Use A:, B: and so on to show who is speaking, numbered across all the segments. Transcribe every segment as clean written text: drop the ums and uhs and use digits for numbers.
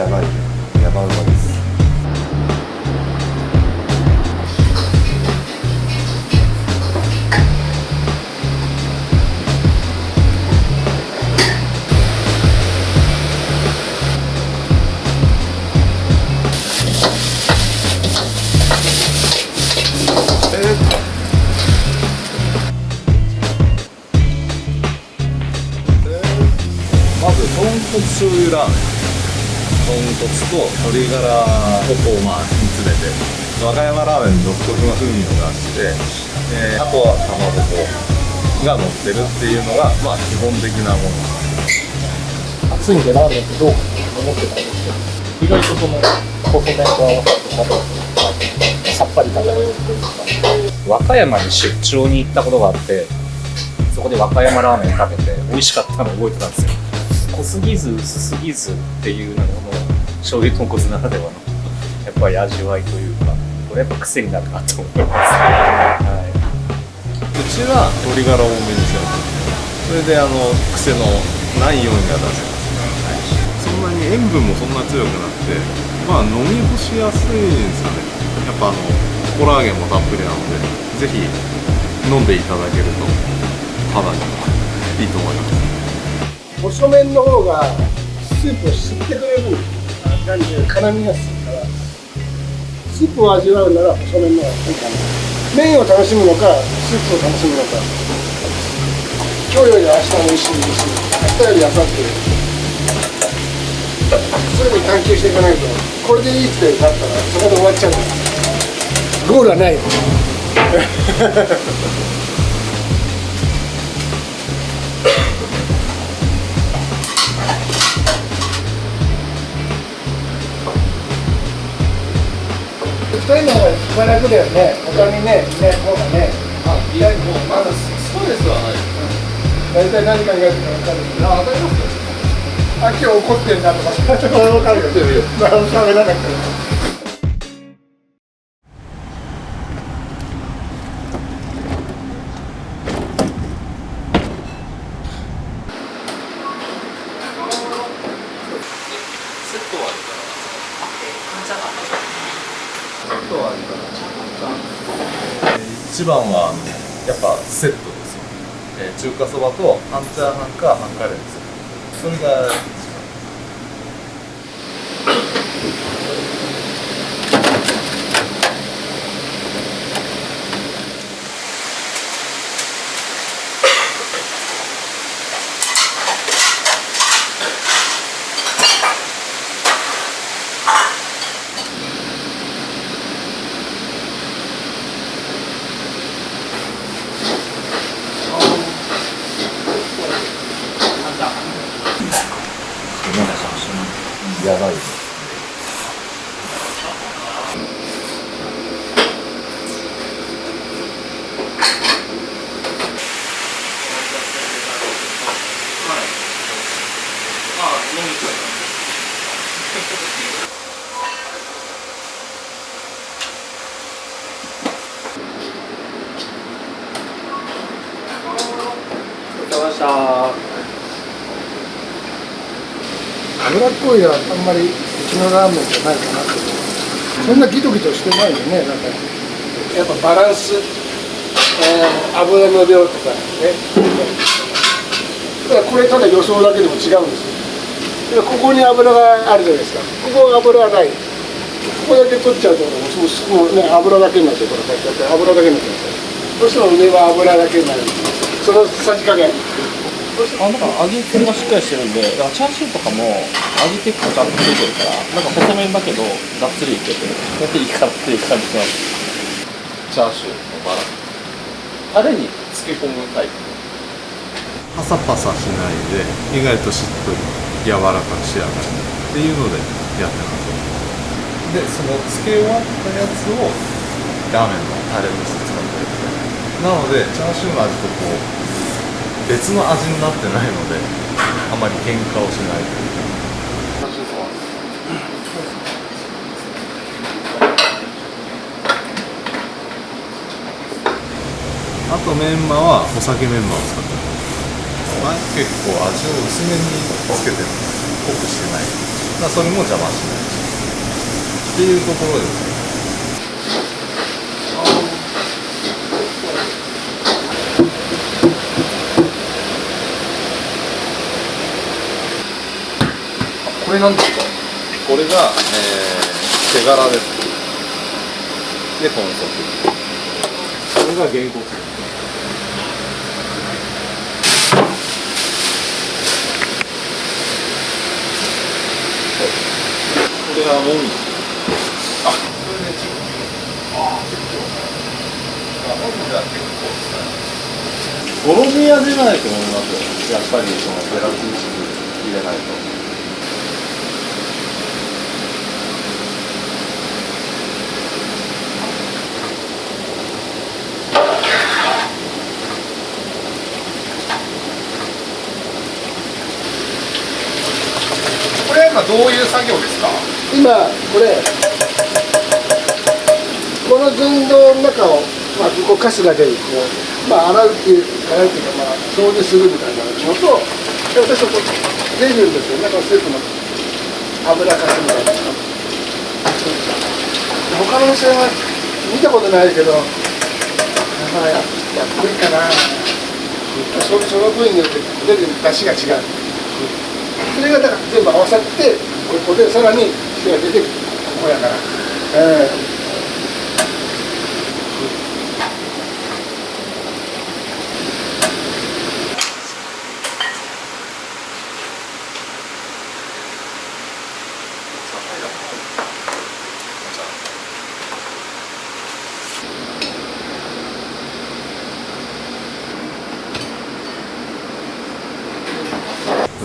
A: やばい、やばうまです。まず豚骨醤油ラーメン、豚骨と鶏ガラをこう煮詰めて、和歌山ラーメン独特の風味を出して、あとはかまぼこが乗ってるっていうのが基本的なもの。
B: 暑いんでラーメンってどうかと思ってたんですけど、意外とその細麺と合わさってさっぱり食べられるというか。和歌山に出張に行ったことがあって、そこで和歌山ラーメン食べて美味しかったのを覚えてたんですよ。濃すぎず薄すぎずっていうのも醤油豚骨ならではのやっぱり味わいというか、これやっぱ癖になるなと思います。はい、
A: うちは鶏ガラ多めにしてます。それで癖のないようには出せます。そんなに塩分もそんな強くなくて、飲み干しやすいんですかね。やっぱコラーゲンもたっぷりなので、ぜひ飲んでいただけると肌にもいいと思います。
C: 細麺の方がスープを吸ってくれる感じで絡みやすいから、スープを味わうなら細麺の方がいいかな。麺を楽しむのかスープを楽しむのか、今日より明日も美味しいし、明日より明後日、そういうふうに探求していかないと、これでいいってなったらそこで終わっちゃうんです。ゴールはないよ。そういうのが一番楽だよね。他にね、いない方がね。
A: いや、もうまだストレスはない。
C: 大体何考えてるか分かる。
A: わかりますよ。
C: 今日怒ってんなとか、それ分かるよ。喋らなくても。
A: セットはあるから。一番はやっぱセットですよ。中華そばと半チャーハンか半カレーですよ。それがやばいです。
C: 脂っこいのはあんまりうちのラーメンじゃないかなって。そんなギトギトしてないよね。なんかやっぱバランス、油の量とかね。だからこれただ予想だけでも違うんですよ。ここに油があるじゃないですか。ここは油はない。ここだけ取っちゃうともうね、油だけになってこれ油だけになってどうしても上は油だけになる。そのさじ加減。
B: なんか味付けがしっかりしてるんで、だからチャーシューとかも味結構ちゃんとついてるから、なんか細麺だけどがっつりいけて、これでいいかなっていう感じします。
A: チャーシューのバランス。タレに漬け込むタイプ。パサパサしないで意外としっとり柔らかく仕上がるっていうのでやってます。でその漬け終わったやつをラーメンのタレとして使ってるんですね。なのでチャーシューの味とこう別の味になってないのであまり喧嘩をしないというか。あとメンマはお酒メンマを使ってます。結構味を薄めにつけてるんです。濃くしてない、それも邪魔しないっていうところですね。
B: これなんですか？
A: これが、手柄です。で豚足、これがげんこつ。これがもみじ。あ、これでちょっと。あ、結構。もみじは結構。ボロニアじゃないと思いますよ。やっぱりそのゼラチン質入れないと。
B: これ今どういう作業ですか？
C: 今この寸胴の中を、ここカスが出るこう、洗うっていうか、掃除するみたいなのと、で私はこう出るんですよ、中のスープの油かすみたいなの。他の店は見たことないけど、やっぱりかな。その部位によって出る出汁が違う。それがだから全部合わさって、ここでさらに火が出て、ここやから。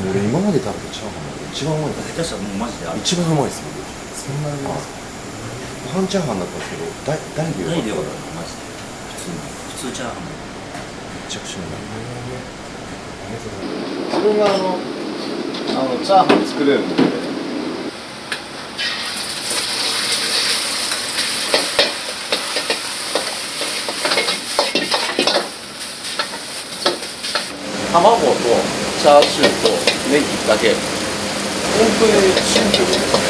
D: 俺今まで食べたチャーハンが一番うまいです。
E: 下手したらもうマジで
D: 一番うまいです。そんなにうまいですか？半チャーハンだったんですけど、大でよかった。
E: ないでよかったマジで普通チャーハン
D: めちゃくちゃうまい。
A: 自分がチャーハン作れるので、卵とチャーシューとネギだけ、本当にシンプルですね。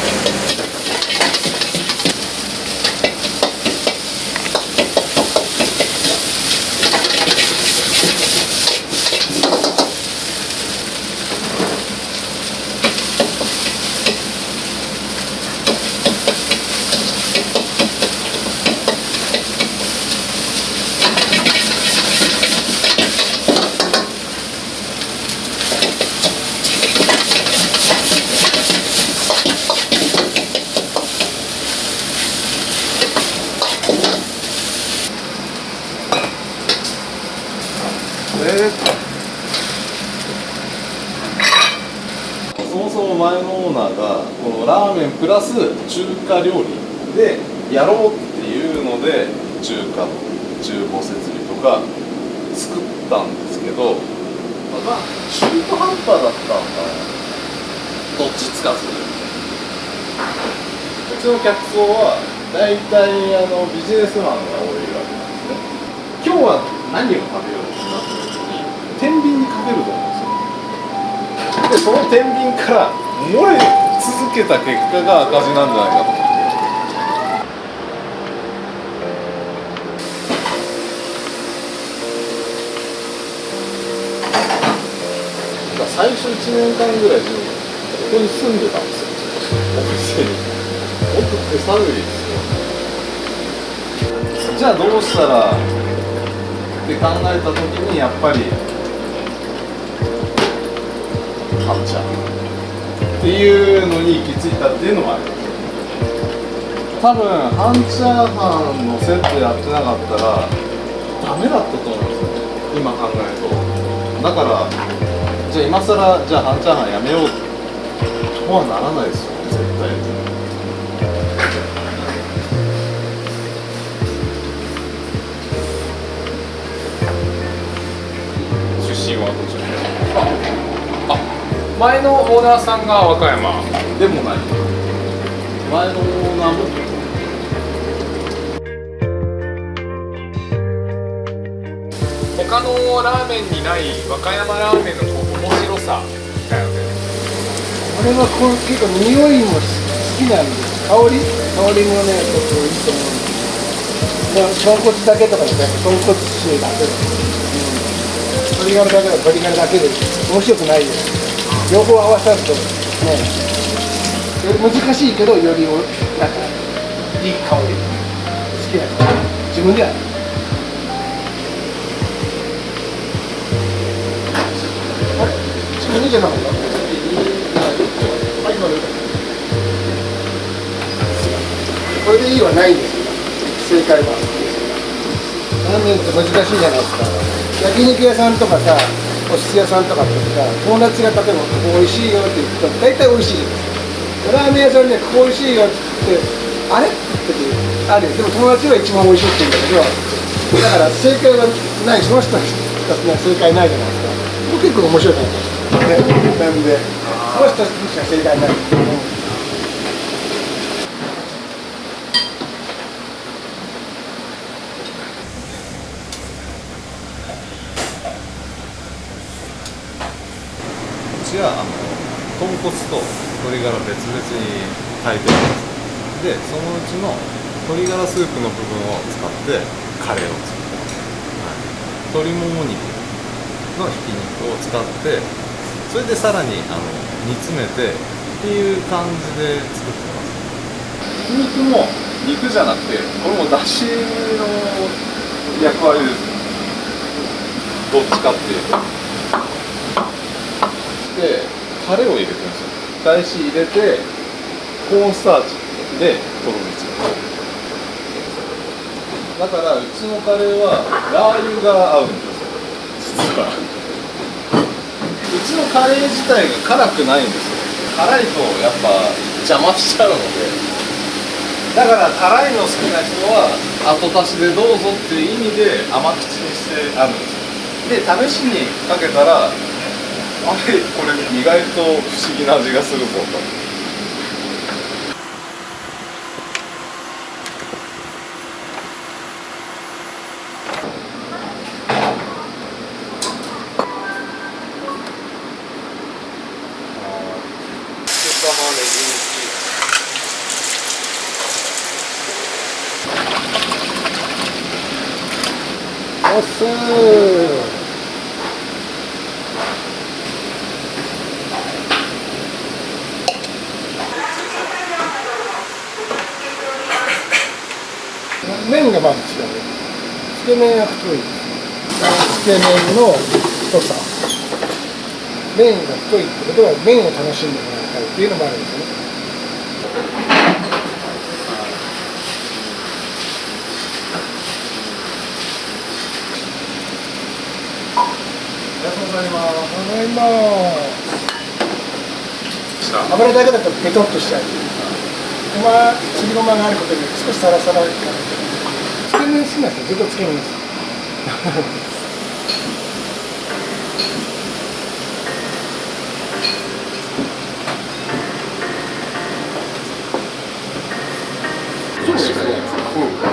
A: そもそも前のオーナーがこのラーメンプラス中華料理でやろうっていうので中華の厨房設備とか作ったんですけど、中途半端だったのかな、どっちつかず。うちの客層は大体ビジネスマンが多いわけなんですね。今日は何を食べようってなった時に天秤にかけると思うんですよ。でその天秤から漏れ続けた結果が赤字なんじゃないかと思って。最初1年間ぐらいここに住んでたんですよ、お店に。本当手探りですよ。じゃあどうしたらって考えた時にやっぱり半チャーハンっていうのに行き着いたっていうのもあります。多分半チャーハンのセットやってなかったらダメだったと思うんですよ、今考えると。だからじゃあ今更じゃあ半チャーハンやめようとはならないですよね、絶対。
B: 出身はどちらですか？前のオーナーさんが和歌山
A: でもない。前のオーナーも
B: 他のラーメンにない和歌山ラーメンのこう面白さみたいなので、
C: これは結構匂いも好きなんです。香りもね、ちょっといいと思うんですけど、豚骨だけとかじゃなくて、豚骨臭だけで、鶏ガラだけは鶏ガラだけで面白くないです。両方合わさるとね、難しいけどよりなんかいい香り好きな自分では。あれ自分じゃなかった。これでいいはないんですよ、正解は。ラーメンって難しいじゃないですか。焼肉屋さんとかさ、お寿司屋さんとかってさ、友達が例えばここ美味しいよって言うと大体美味しいじゃないですか。ラーメン屋さんでここ美味しいよって言ってあれってあるよ。でも友達は一番美味しいって言うんだけど、だから正解はない、その人たちには正解ないじゃないですか。結構面白いからね、なんでその人たちにしか正解ない。
A: うちは豚骨と鶏ガラ別々に炊いてるんです。でそのうちの鶏ガラスープの部分を使ってカレーを作ってます、鶏もも肉のひき肉を使ってそれでさらに煮詰めてっていう感じで作ってます。ひき肉も肉じゃなくてこれもだしの役割です。どっちかっていうとでタレを入れてるんですよ。だし入れてコーンスターチでとろみつける。だからうちのカレーはラー油が合うんですよ実は。うちのカレー自体が辛くないんですよ。辛いとやっぱ邪魔しちゃうので、だから辛いの好きな人は後足しでどうぞっていう意味で甘口にしてあるんですよ。で試しにかけたらあれこれ意外と不思議な味がするぞと。
C: おっすー。麺がまず違う。つけ麺は太い。つけ麺の太さ。麺が太いってことは麺を楽しんでもらいたいっていうのもあるんですよね。
A: ありがとうございます。
C: ただいま。油だけだとペトッとしちゃう。すりごまがあることで少しサラサラになる。つけ麺好きな人はずっとつけ麺です。
D: そうですね。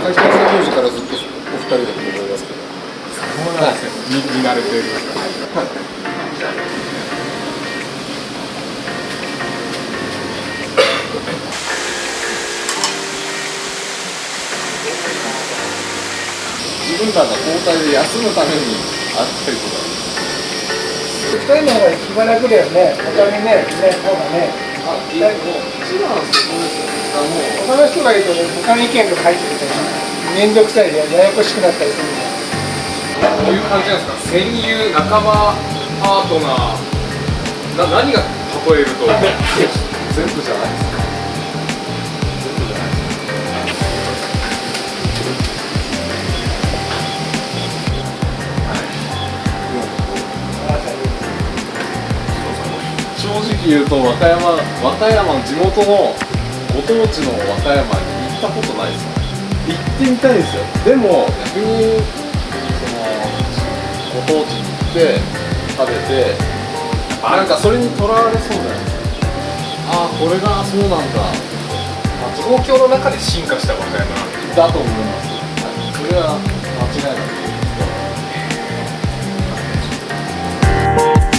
D: 開店作業時からずっとお二人だと思いますけど。
C: そうなんですよ。見慣れている。
A: 自分らが交代で休むためにあったりとか。
C: 2人の方が気が楽だよね。他にね、いない方がね。
A: いやもう一番そうですよ。
C: 他の人がいるとね、他の意見とか入ってきて、面倒くさいでややこしくなったりするんで。
F: どういう感じなんですか。戦友、仲間、パートナー。何が例えると。
A: 全部じゃないですか。正直言うと和歌山地元のご当地の和歌山に行ったことないですよね。行ってみたいんですよ。でも逆にご当地に行って食べてなんかそれにとらわれそうじゃないですか。ああこれがそうなんだ。
F: 東京の中で進化した和歌山
A: だと思います。はい、それは間違いない。